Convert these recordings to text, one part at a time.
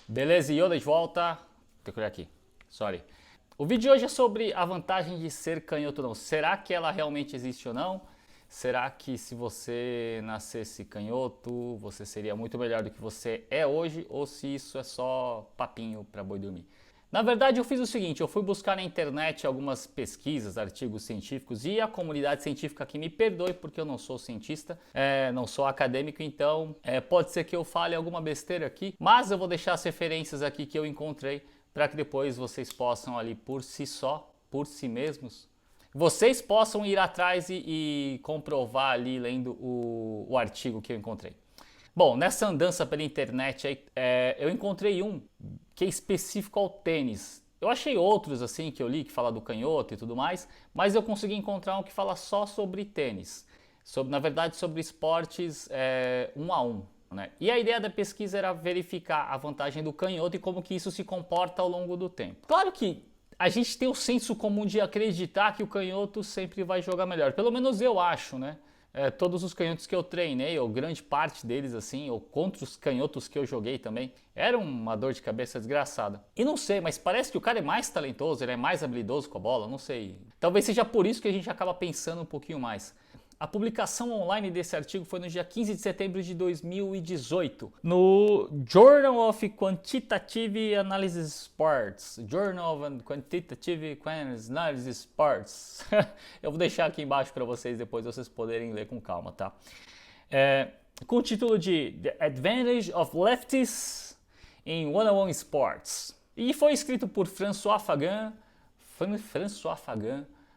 Beleza, Yoda de volta. Tem que olhar aqui, sorry. O vídeo de hoje é sobre a vantagem de ser canhoto ou não. Será que ela realmente existe ou não? Será que se você nascesse canhoto, você seria muito melhor do que você é hoje? Ou se isso é só papinho para boi dormir? Na verdade, eu fiz o seguinte, eu fui buscar na internet algumas pesquisas, artigos científicos e a comunidade científica que me perdoe porque eu não sou cientista, não sou acadêmico, então pode ser que eu fale alguma besteira aqui, mas eu vou deixar as referências aqui que eu encontrei para que depois vocês possam ali por si só, por si mesmos, vocês possam ir atrás e comprovar ali lendo o artigo que eu encontrei. Bom, nessa andança pela internet eu encontrei um que é específico ao tênis. Eu achei outros assim que eu li que fala do canhoto e tudo mais, mas eu consegui encontrar um que fala só sobre tênis, na verdade sobre esportes um a um. Né? E a ideia da pesquisa era verificar a vantagem do canhoto e como que isso se comporta ao longo do tempo. Claro que a gente tem o senso comum de acreditar que o canhoto sempre vai jogar melhor, pelo menos eu acho, né? Todos os canhotos que eu treinei, ou grande parte deles assim, ou contra os canhotos que eu joguei também, era uma dor de cabeça desgraçada. E não sei, mas parece que o cara é mais talentoso, ele é mais habilidoso com a bola, não sei. Talvez seja por isso que a gente acaba pensando um pouquinho mais. A publicação online desse artigo foi no dia 15 de setembro de 2018, no Journal of Quantitative Analysis Sports. Journal of Quantitative Analysis Sports. Eu vou deixar aqui embaixo para vocês depois vocês poderem ler com calma, tá? Com o título de The Advantage of Lefties in One-on-One Sports. E foi escrito por François Fagan,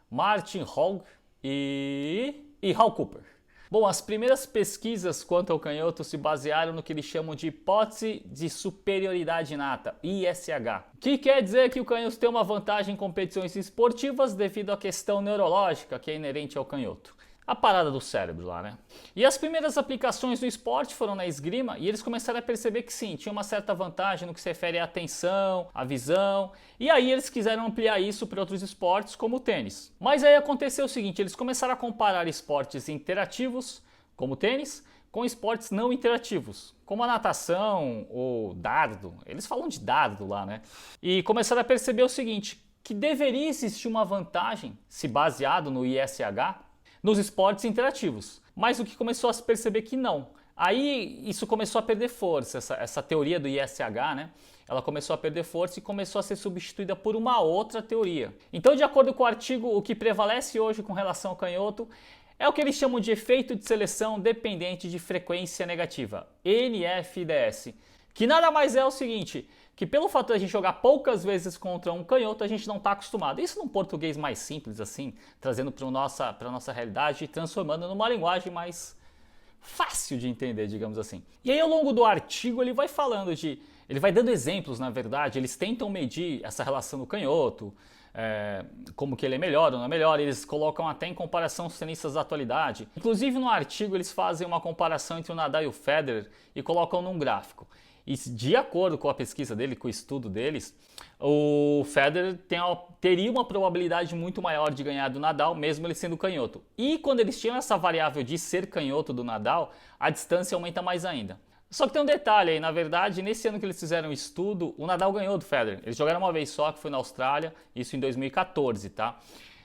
Martin Hogg e Hal Cooper. Bom, as primeiras pesquisas quanto ao canhoto se basearam no que eles chamam de hipótese de superioridade inata, ISH, que quer dizer que o canhoto tem uma vantagem em competições esportivas devido à questão neurológica que é inerente ao canhoto. A parada do cérebro lá, né? E as primeiras aplicações do esporte foram na esgrima e eles começaram a perceber que sim, tinha uma certa vantagem no que se refere à atenção, à visão, e aí eles quiseram ampliar isso para outros esportes como o tênis. Mas aí aconteceu o seguinte, eles começaram a comparar esportes interativos, como o tênis, com esportes não interativos, como a natação ou dardo, eles falam de dardo lá, né? E começaram a perceber o seguinte, que deveria existir uma vantagem, se baseado no ISH, nos esportes interativos, mas o que começou a se perceber que não. Aí isso começou a perder força, essa teoria do ISH, né? Ela começou a perder força e começou a ser substituída por uma outra teoria. Então, de acordo com o artigo, o que prevalece hoje com relação ao canhoto é o que eles chamam de efeito de seleção dependente de frequência negativa, NFDS, que nada mais é o seguinte, que pelo fato de a gente jogar poucas vezes contra um canhoto, a gente não está acostumado. Isso num português mais simples, assim, trazendo para a nossa realidade e transformando numa linguagem mais fácil de entender, digamos assim. E aí ao longo do artigo ele vai falando ele vai dando exemplos, na verdade, eles tentam medir essa relação do canhoto, como que ele é melhor ou não é melhor, eles colocam até em comparação os tenistas da atualidade. Inclusive no artigo eles fazem uma comparação entre o Nadal e o Federer e colocam num gráfico. E de acordo com a pesquisa dele, com o estudo deles, o Federer teria uma probabilidade muito maior de ganhar do Nadal, mesmo ele sendo canhoto. E quando eles tinham essa variável de ser canhoto do Nadal, a distância aumenta mais ainda. Só que tem um detalhe aí, na verdade, nesse ano que eles fizeram o estudo, o Nadal ganhou do Federer. Eles jogaram uma vez só, que foi na Austrália, isso em 2014, tá?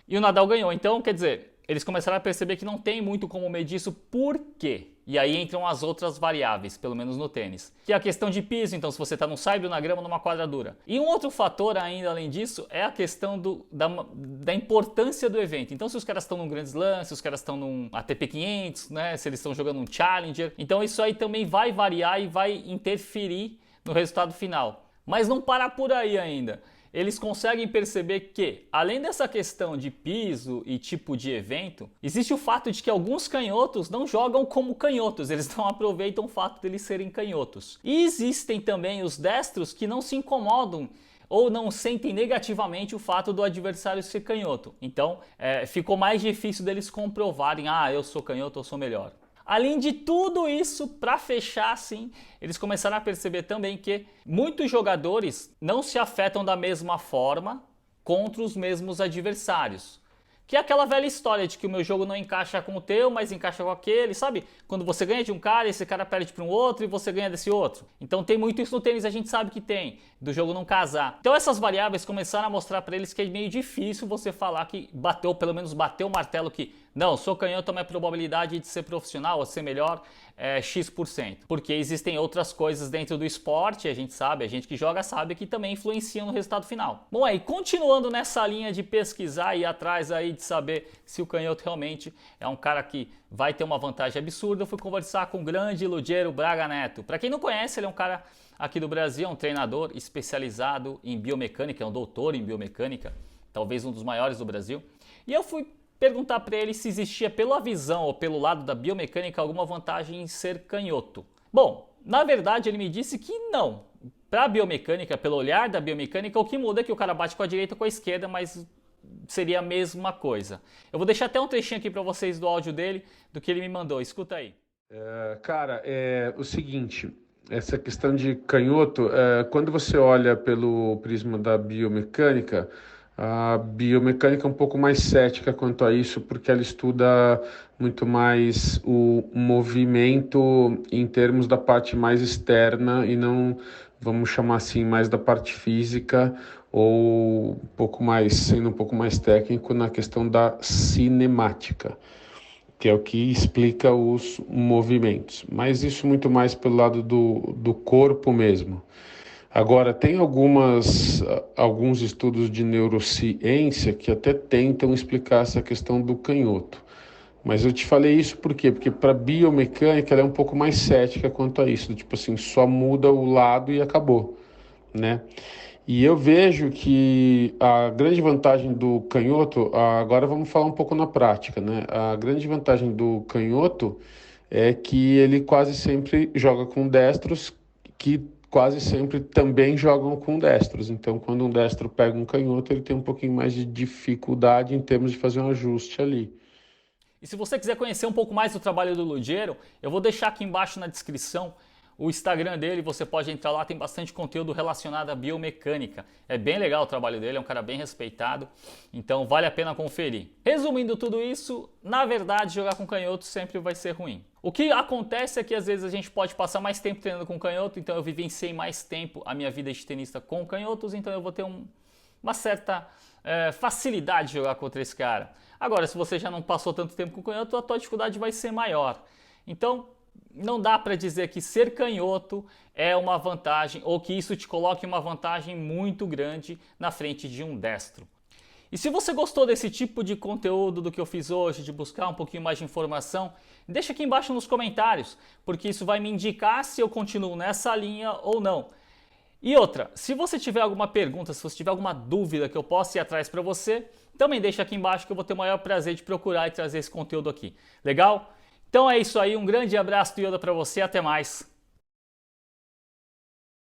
E o Nadal ganhou, então, quer dizer, eles começaram a perceber que não tem muito como medir isso, por quê? E aí entram as outras variáveis, pelo menos no tênis, que é a questão de piso, então se você está num saibro, na grama, numa quadra dura. E um outro fator ainda além disso é a questão da importância do evento. Então se os caras estão num Grand Slam, se os caras estão num ATP 500, né, se eles estão jogando um Challenger, então isso aí também vai variar e vai interferir no resultado final. Mas não para por aí ainda. Eles conseguem perceber que, além dessa questão de piso e tipo de evento, existe o fato de que alguns canhotos não jogam como canhotos, eles não aproveitam o fato de eles serem canhotos. E existem também os destros que não se incomodam ou não sentem negativamente o fato do adversário ser canhoto. Então, ficou mais difícil deles comprovarem, eu sou canhoto, eu sou melhor. Além de tudo isso, para fechar assim, eles começaram a perceber também que muitos jogadores não se afetam da mesma forma contra os mesmos adversários. Que é aquela velha história de que o meu jogo não encaixa com o teu, mas encaixa com aquele, sabe? Quando você ganha de um cara, esse cara perde para um outro e você ganha desse outro. Então tem muito isso no tênis, a gente sabe que tem, do jogo não casar. Então essas variáveis começaram a mostrar para eles que é meio difícil você falar que bateu, pelo menos bateu o martelo que não, sou canhoto, a minha probabilidade de ser profissional ou ser melhor é X%. Porque existem outras coisas dentro do esporte, a gente sabe, a gente que joga sabe que também influenciam no resultado final. Bom, aí continuando nessa linha de pesquisar e ir atrás aí de saber se o canhoto realmente é um cara que vai ter uma vantagem absurda, eu fui conversar com o grande Ludgero Braga Neto. Para quem não conhece, ele é um cara aqui do Brasil, é um treinador especializado em biomecânica, é um doutor em biomecânica, talvez um dos maiores do Brasil. E eu fui perguntar para ele se existia pela visão ou pelo lado da biomecânica alguma vantagem em ser canhoto. Bom, na verdade ele me disse que não. Para a biomecânica, pelo olhar da biomecânica, o que muda é que o cara bate com a direita ou com a esquerda, mas seria a mesma coisa. Eu vou deixar até um trechinho aqui para vocês do áudio dele, do que ele me mandou. Escuta aí. Cara, é o seguinte, essa questão de canhoto, quando você olha pelo prisma da biomecânica, a biomecânica é um pouco mais cética quanto a isso, porque ela estuda muito mais o movimento em termos da parte mais externa e não, vamos chamar assim, mais da parte física ou um pouco mais, sendo um pouco mais técnico na questão da cinemática, que é o que explica os movimentos. Mas isso muito mais pelo lado do corpo mesmo. Agora, tem alguns estudos de neurociência que até tentam explicar essa questão do canhoto. Mas eu te falei isso por quê? Porque para biomecânica ela é um pouco mais cética quanto a isso. Tipo assim, só muda o lado e acabou, né? E eu vejo que a grande vantagem do canhoto, agora vamos falar um pouco na prática, né? A grande vantagem do canhoto é que ele quase sempre joga com destros, que quase sempre também jogam com destros. Então, quando um destro pega um canhoto, ele tem um pouquinho mais de dificuldade em termos de fazer um ajuste ali. E se você quiser conhecer um pouco mais do trabalho do Ludgero, eu vou deixar aqui embaixo na descrição o Instagram dele, você pode entrar lá, tem bastante conteúdo relacionado à biomecânica. É bem legal o trabalho dele, é um cara bem respeitado, então vale a pena conferir. Resumindo tudo isso, na verdade jogar com canhoto sempre vai ser ruim. O que acontece é que às vezes a gente pode passar mais tempo treinando com canhoto, então eu vivenciei mais tempo a minha vida de tenista com canhotos, então eu vou ter uma certa facilidade de jogar contra esse cara. Agora, se você já não passou tanto tempo com canhoto, a tua dificuldade vai ser maior. Então, não dá para dizer que ser canhoto é uma vantagem ou que isso te coloque uma vantagem muito grande na frente de um destro. E se você gostou desse tipo de conteúdo do que eu fiz hoje, de buscar um pouquinho mais de informação, deixa aqui embaixo nos comentários, porque isso vai me indicar se eu continuo nessa linha ou não. E outra, se você tiver alguma pergunta, se você tiver alguma dúvida que eu possa ir atrás para você, também deixa aqui embaixo que eu vou ter o maior prazer de procurar e trazer esse conteúdo aqui. Legal? Então é isso aí, um grande abraço do Yoda para você, até mais!